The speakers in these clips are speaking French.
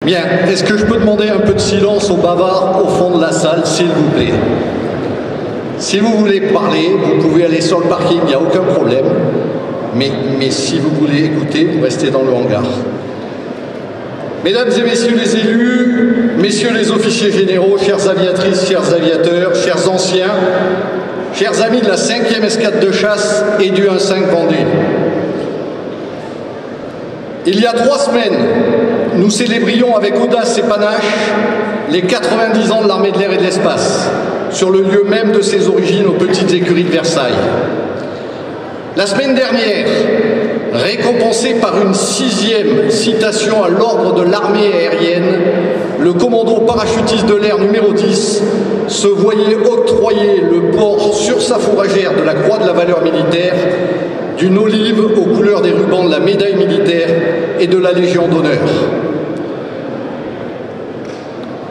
Bien, est-ce que je peux demander un peu de silence aux bavards au fond de la salle, s'il vous plaît? Si vous voulez parler, vous pouvez aller sur le parking, il n'y a aucun problème. Mais si vous voulez écouter, vous restez dans le hangar. Mesdames et messieurs les élus, messieurs les officiers généraux, chères aviatrices, chers aviateurs, chers anciens, chers amis de la 5e escadre de chasse et du 1-5 Vendée. Il y a 3 semaines, nous célébrions avec audace et panache les 90 ans de l'armée de l'air et de l'espace, sur le lieu même de ses origines aux petites écuries de Versailles. La semaine dernière, récompensé par une 6e citation à l'ordre de l'armée aérienne, le commando parachutiste de l'air numéro 10 se voyait octroyer le port sur sa fourragère de la Croix de la valeur militaire, d'une olive aux couleurs des rubans de la médaille militaire et de la Légion d'honneur.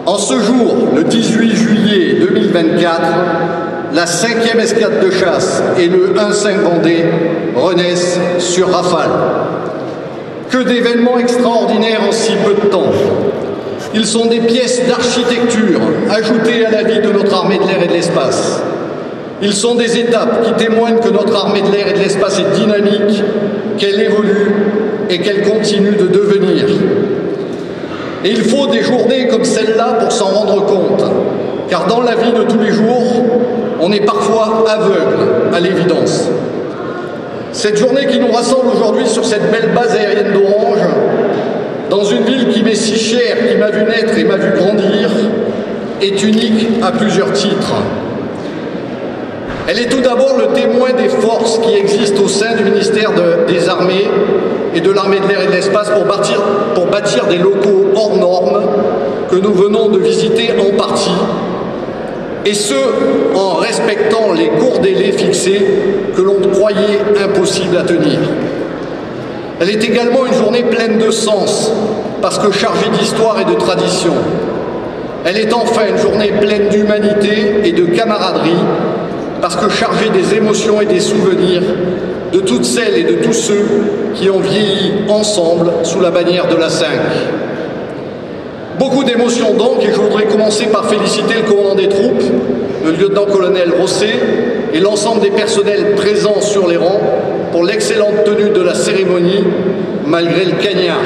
En ce jour, le 18 juillet 2024, la 5e escadre de chasse et le 1-5 Vendée renaissent sur Rafale. Que d'événements extraordinaires en si peu de temps. Ils sont des pièces d'architecture ajoutées à la vie de notre armée de l'air et de l'espace. Ils sont des étapes qui témoignent que notre armée de l'air et de l'espace est dynamique, qu'elle évolue et qu'elle continue de devenir. Et il faut des journées comme celle-là pour s'en rendre compte, car dans la vie de tous les jours, on est parfois aveugle à l'évidence. Cette journée qui nous rassemble aujourd'hui sur cette belle base aérienne d'Orange, dans une ville qui m'est si chère, qui m'a vu naître et m'a vu grandir, est unique à plusieurs titres. Elle est tout d'abord le témoin des forces qui existent au sein du ministère des Armées et de l'armée de l'air et de l'espace pour bâtir des locaux hors normes que nous venons de visiter en partie, et ce, en respectant les courts délais fixés que l'on croyait impossibles à tenir. Elle est également une journée pleine de sens, parce que chargée d'histoire et de tradition. Elle est enfin une journée pleine d'humanité et de camaraderie, parce que chargée des émotions et des souvenirs de toutes celles et de tous ceux qui ont vieilli ensemble sous la bannière de la 5. Beaucoup d'émotions donc, et je voudrais commencer par féliciter le commandant des troupes, le lieutenant-colonel Rosset, et l'ensemble des personnels présents sur les rangs pour l'excellente tenue de la cérémonie, malgré le cagnard.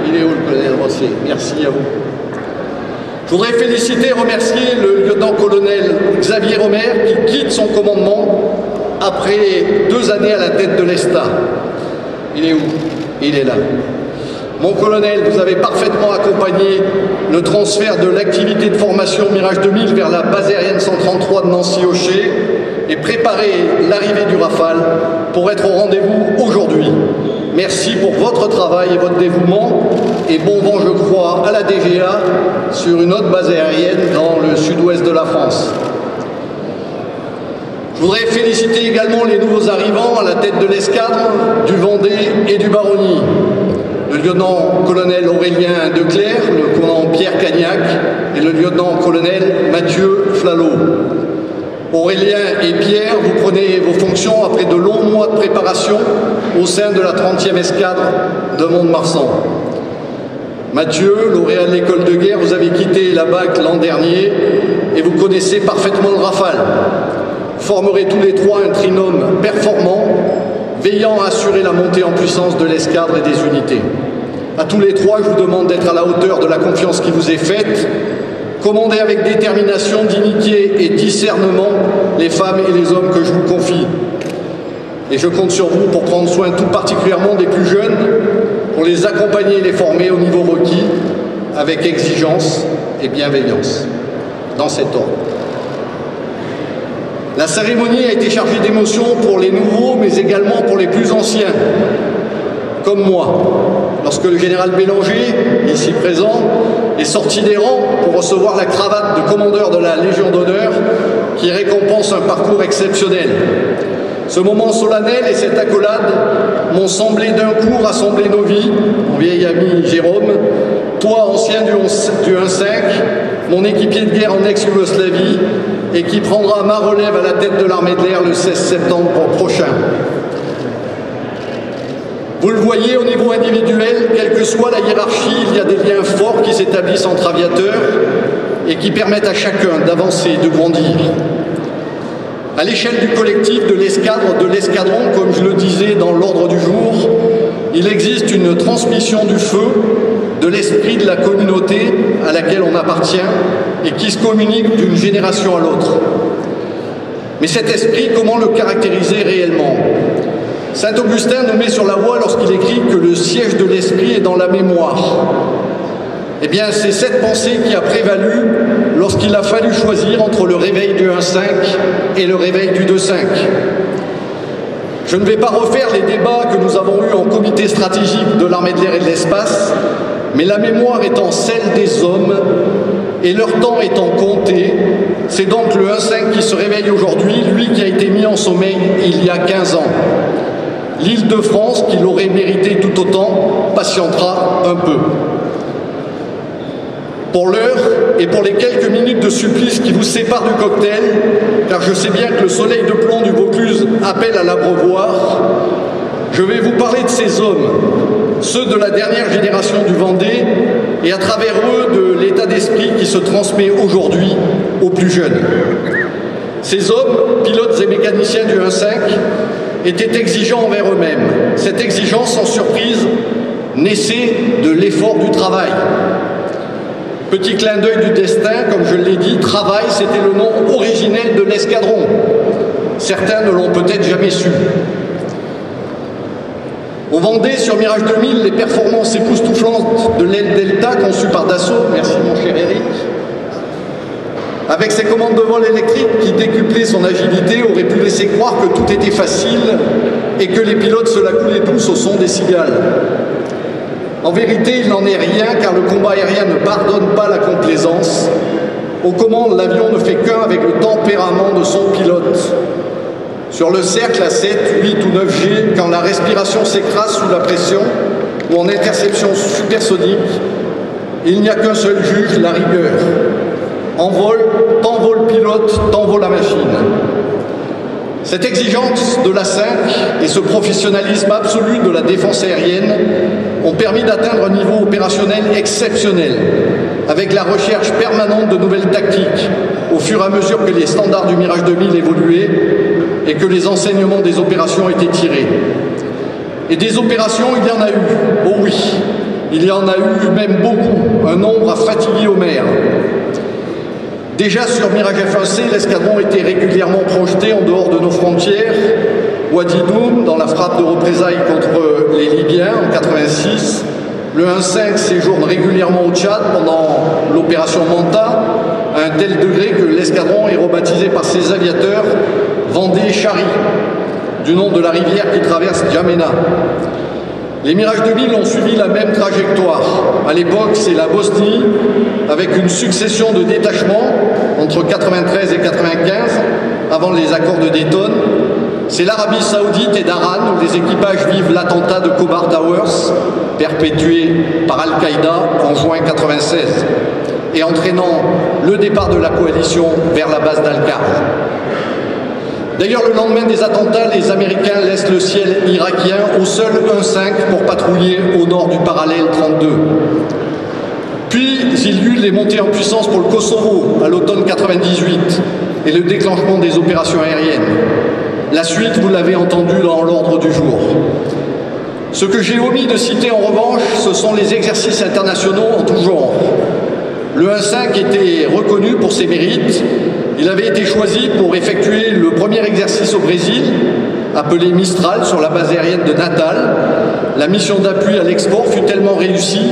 Il est où le colonel Rosset? Merci à vous. Je voudrais féliciter et remercier le lieutenant-colonel Xavier Romer qui quitte son commandement après 2 années à la tête de l'ESTA. Il est où? Il est là. Mon colonel, vous avez parfaitement accompagné le transfert de l'activité de formation Mirage 2000 vers la base aérienne 133 de Nancy-Ochet et préparé l'arrivée du Rafale pour être au rendez-vous aujourd'hui. Merci pour votre travail et votre dévouement et bon vent, je crois, à la DGA sur une autre base aérienne dans le sud-ouest de la France. Je voudrais féliciter également les nouveaux arrivants à la tête de l'escadre, du Vendée et du Baronnie. Le lieutenant-colonel Aurélien Declerc, le commandant Pierre Cagnac et le lieutenant-colonel Mathieu Flalot. Aurélien et Pierre, vous prenez vos fonctions après de longs mois de préparation au sein de la 30e escadre de Mont-de-Marsan. Mathieu, lauréat de l'école de guerre, vous avez quitté la BAC l'an dernier et vous connaissez parfaitement le Rafale. Vous formerez tous les 3 un trinôme performant, veillant à assurer la montée en puissance de l'escadre et des unités. À tous les 3, je vous demande d'être à la hauteur de la confiance qui vous est faite, commander avec détermination, dignité et discernement les femmes et les hommes que je vous confie. Et je compte sur vous pour prendre soin tout particulièrement des plus jeunes, pour les accompagner et les former au niveau requis, avec exigence et bienveillance, dans cet ordre. La cérémonie a été chargée d'émotions pour les nouveaux, mais également pour les plus anciens, comme moi. Lorsque le général Bélanger, ici présent, est sorti des rangs pour recevoir la cravate de commandeur de la Légion d'honneur, qui récompense un parcours exceptionnel. Ce moment solennel et cette accolade m'ont semblé d'un coup rassembler nos vies, mon vieil ami Jérôme, toi ancien du 1-5, mon équipier de guerre en ex-Yougoslavie, et qui prendra ma relève à la tête de l'armée de l'air le 16 septembre prochain. Vous le voyez, au niveau individuel, quelle que soit la hiérarchie, il y a des liens forts qui s'établissent entre aviateurs et qui permettent à chacun d'avancer, de grandir. À l'échelle du collectif, de l'escadre, de l'escadron, comme je le disais dans l'ordre du jour, il existe une transmission du feu, de l'esprit de la communauté à laquelle on appartient et qui se communique d'une génération à l'autre. Mais cet esprit, comment le caractériser réellement ? Saint Augustin nous met sur la voie lorsqu'il écrit que le siège de l'esprit est dans la mémoire. Eh bien, c'est cette pensée qui a prévalu lorsqu'il a fallu choisir entre le réveil du 1-5 et le réveil du 2-5. Je ne vais pas refaire les débats que nous avons eus en comité stratégique de l'armée de l'air et de l'espace, mais la mémoire étant celle des hommes et leur temps étant compté, c'est donc le 1-5 qui se réveille aujourd'hui, lui qui a été mis en sommeil il y a 15 ans. L'Île-de-France, qui l'aurait mérité tout autant, patientera un peu. Pour l'heure et pour les quelques minutes de supplice qui vous séparent du cocktail, car je sais bien que le soleil de plomb du Vaucluse appelle à l'abreuvoir, je vais vous parler de ces hommes, ceux de la dernière génération du Vendée, et à travers eux de l'état d'esprit qui se transmet aujourd'hui aux plus jeunes. Ces hommes, pilotes et mécaniciens du 1-5, étaient exigeants envers eux-mêmes. Cette exigence, sans surprise, naissait de l'effort du travail. Petit clin d'œil du destin, comme je l'ai dit, travail, c'était le nom originel de l'escadron. Certains ne l'ont peut-être jamais su. Au Vendée, sur Mirage 2000, les performances époustouflantes de l'aile Delta conçue par Dassault, merci mon cher Eric, avec ses commandes de vol électriques qui décuplaient son agilité, auraient pu laisser croire que tout était facile et que les pilotes se la coulaient douce au son des cigales. En vérité, il n'en est rien, car le combat aérien ne pardonne pas la complaisance. Aux commandes, l'avion ne fait qu'un avec le tempérament de son pilote. Sur le cercle à 7, 8 ou 9 G, quand la respiration s'écrase sous la pression ou en interception supersonique, il n'y a qu'un seul juge, la rigueur. En vol, tant vaut le pilote, tant vaut la machine. Cette exigence de la 5 et ce professionnalisme absolu de la défense aérienne ont permis d'atteindre un niveau opérationnel exceptionnel, avec la recherche permanente de nouvelles tactiques, au fur et à mesure que les standards du Mirage 2000 évoluaient et que les enseignements des opérations étaient tirés. Et des opérations, il y en a eu. Oh oui, il y en a eu même beaucoup, un nombre à fatiguer Homère. Déjà sur Mirage F1C, l'escadron était régulièrement projeté en dehors de nos frontières. Wadi Doum, dans la frappe de représailles contre les Libyens en 86. Le 1-5 séjourne régulièrement au Tchad pendant l'opération Manta, à un tel degré que l'escadron est rebaptisé par ses aviateurs Vendée Chari, du nom de la rivière qui traverse Djamena. Les Mirage 2000 ont suivi la même trajectoire. À l'époque, c'est la Bosnie, avec une succession de détachements entre 93 et 95, avant les accords de Dayton. C'est l'Arabie Saoudite et d'Aran, où les équipages vivent l'attentat de Khobar Towers, perpétué par Al-Qaïda en juin 96, et entraînant le départ de la coalition vers la base d'Al-Qarj. D'ailleurs, le lendemain des attentats, les Américains laissent le ciel irakien au seul 1-5 pour patrouiller au nord du parallèle 32. Puis, il y eut les montées en puissance pour le Kosovo à l'automne 98 et le déclenchement des opérations aériennes. La suite, vous l'avez entendu dans l'ordre du jour. Ce que j'ai omis de citer en revanche, ce sont les exercices internationaux en tout genre. Le 1-5 était reconnu pour ses mérites. Il avait été choisi pour effectuer le premier exercice au Brésil, appelé Mistral, sur la base aérienne de Natal. La mission d'appui à l'export fut tellement réussie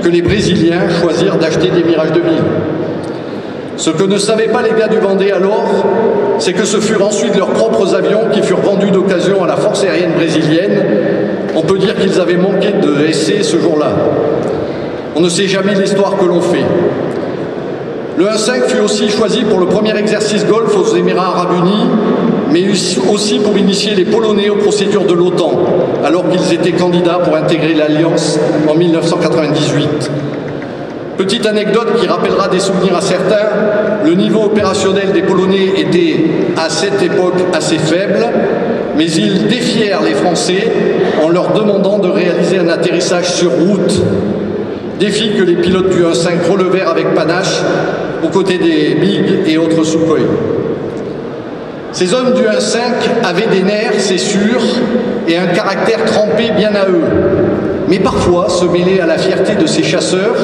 que les Brésiliens choisirent d'acheter des Mirage 2000. Ce que ne savaient pas les gars du Vendée alors, c'est que ce furent ensuite leurs propres avions qui furent vendus d'occasion à la force aérienne brésilienne. On peut dire qu'ils avaient manqué de essais ce jour-là. On ne sait jamais l'histoire que l'on fait. Le 1-5 fut aussi choisi pour le premier exercice Golfe aux Émirats Arabes Unis, mais aussi pour initier les Polonais aux procédures de l'OTAN, alors qu'ils étaient candidats pour intégrer l'Alliance en 1998. Petite anecdote qui rappellera des souvenirs à certains, le niveau opérationnel des Polonais était à cette époque assez faible, mais ils défièrent les Français en leur demandant de réaliser un atterrissage sur route. Défi que les pilotes du 1-5 relevèrent avec panache aux côtés des MiG et autres Sukhoi. Ces hommes du 1-5 avaient des nerfs, c'est sûr, et un caractère trempé bien à eux. Mais parfois se mêlait à la fierté de ces chasseurs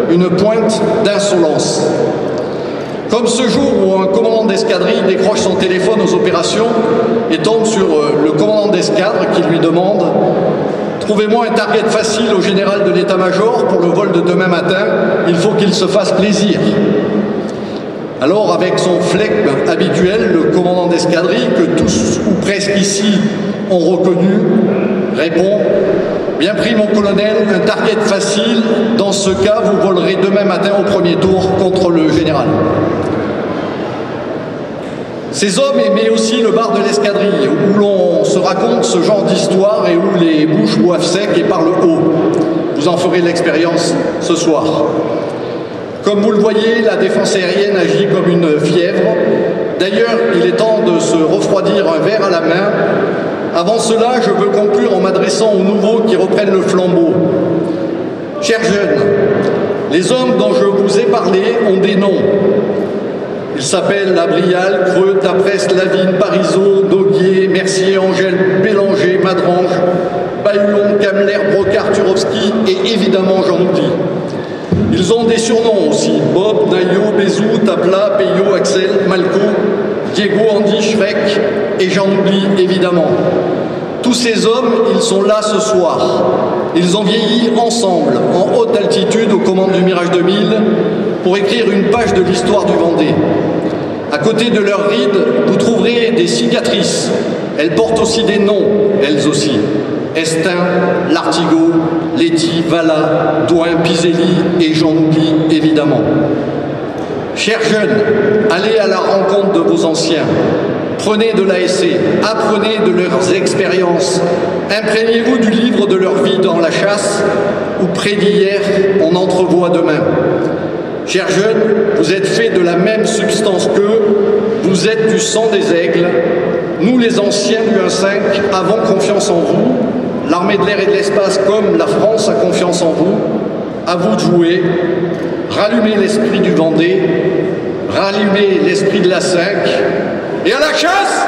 une pointe d'insolence. Comme ce jour où un commandant d'escadrille décroche son téléphone aux opérations et tombe sur le commandant d'escadre qui lui demande « Trouvez-moi un target facile au général de l'état-major pour le vol de demain matin, il faut qu'il se fasse plaisir ». Alors, avec son flegme habituel, le commandant d'escadrille, que tous ou presque ici ont reconnu, répond « Bien pris mon colonel, un target facile, dans ce cas vous volerez demain matin au premier tour contre le général ». Ces hommes aimaient aussi le bar de l'escadrille, où l'on se raconte ce genre d'histoire et où les bouches boivent sec et parlent haut. Vous en ferez l'expérience ce soir. Comme vous le voyez, la défense aérienne agit comme une fièvre. D'ailleurs, il est temps de se refroidir un verre à la main. Avant cela, je veux conclure en m'adressant aux nouveaux qui reprennent le flambeau. Chers jeunes, les hommes dont je vous ai parlé ont des noms. Ils s'appellent Labrial, Creux, Tapresse, Lavigne, Parisot, Dauguier, Mercier, Angèle, Bélanger, Madrange, Bahuon, Kamler, Brocard, Turovski et évidemment j'en oublie. Ils ont des surnoms aussi, Bob, Nayo, Bézou, Tapla, Peyo, Axel, Malco, Diego, Andy, Shrek, et j'en oublie évidemment. Tous ces hommes, ils sont là ce soir. Ils ont vieilli ensemble, en haute altitude, aux commandes du Mirage 2000, pour écrire une page de l'histoire du Vendée. À côté de leurs rides, vous trouverez des cicatrices. Elles portent aussi des noms, elles aussi. Estin, Lartigot, Letty, Valla, Douin, Piselli et j'en oublie évidemment. Chers jeunes, allez à la rencontre de vos anciens. Prenez de l'ASC, apprenez de leurs expériences. Imprégnez-vous du livre de leur vie dans la chasse, où près d'hier, on entrevoit demain. Chers jeunes, vous êtes faits de la même substance qu'eux, vous êtes du sang des aigles. Nous, les anciens du 1-5, avons confiance en vous. L'armée de l'air et de l'espace, comme la France, a confiance en vous. À vous de jouer. Rallumez l'esprit du Vendée. Rallumez l'esprit de la 5. Et à la chasse!